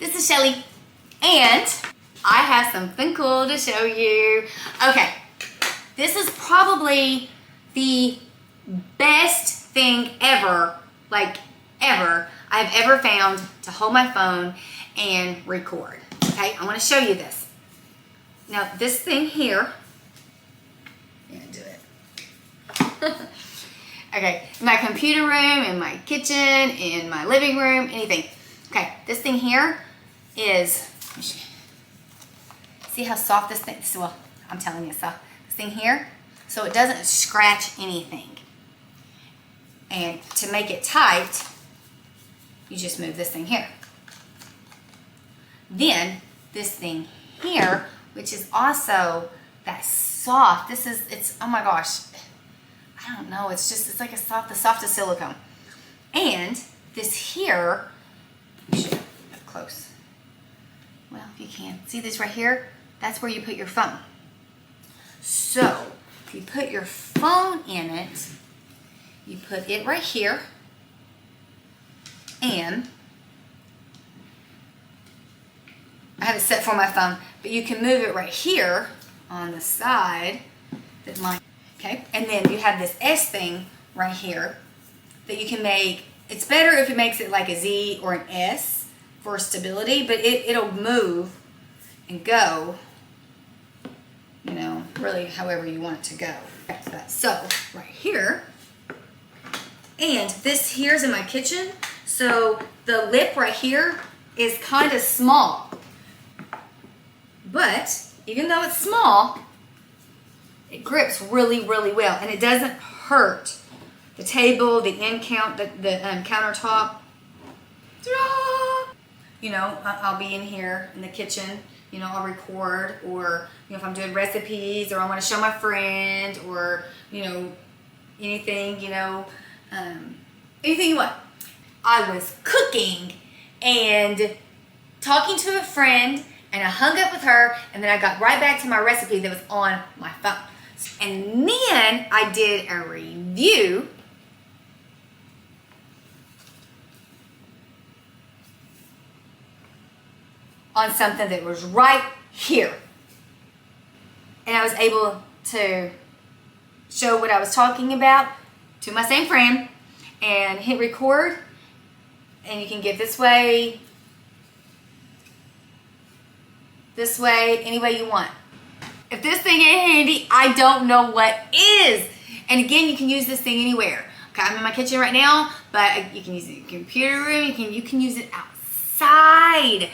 This is Shelly, and I have something cool to show you. Okay, this is probably the best thing ever, like ever, I've ever found to hold my phone and record. Okay, I want to show you this. Now, this thing here, do it. Okay, in my computer room, in my kitchen, in my living room, anything. Okay, this thing here is, see how soft this thing is? Well, I'm telling you, soft. This thing here, so it doesn't scratch anything. And to make it tight, you just move this thing here. Then, this thing here, which is also that soft, it's, oh my gosh, I don't know, it's like the softest silicone. And this here, up close. Well, if you can. See this right here? That's where you put your phone. So, if you put your phone in it, you put it right here, and I have it set for my phone, but you can move it right here on the side that mine. Okay, and then you have this S thing right here that you can make. It's better if it makes it like a Z or an S for stability, but it'll move and go, you know, really however you want it to go. So, right here, and this here's in my kitchen, so the lip right here is kind of small. But even though it's small, it grips really, really well, and it doesn't hurt the table, the countertop. You know, I'll be in here in the kitchen. You know, I'll record, or you know, if I'm doing recipes, or I want to show my friend, or you know, anything. You know, anything you want. I was cooking and talking to a friend, and I hung up with her, and then I got right back to my recipe that was on my phone. And then I did a review on something that was right here. And I was able to show what I was talking about to my same friend and hit record, and you can get this way, any way you want. If this thing ain't handy, I don't know what is. And again, you can use this thing anywhere. Okay, I'm in my kitchen right now, but you can use it in your computer room. You can use it outside.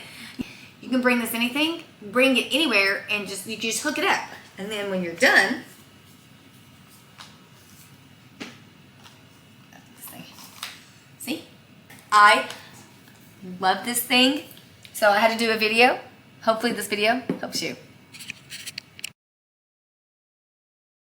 You can bring this anything, bring it anywhere, and you can just hook it up. And then when you're done, see? I love this thing, so I had to do a video. Hopefully this video helps you.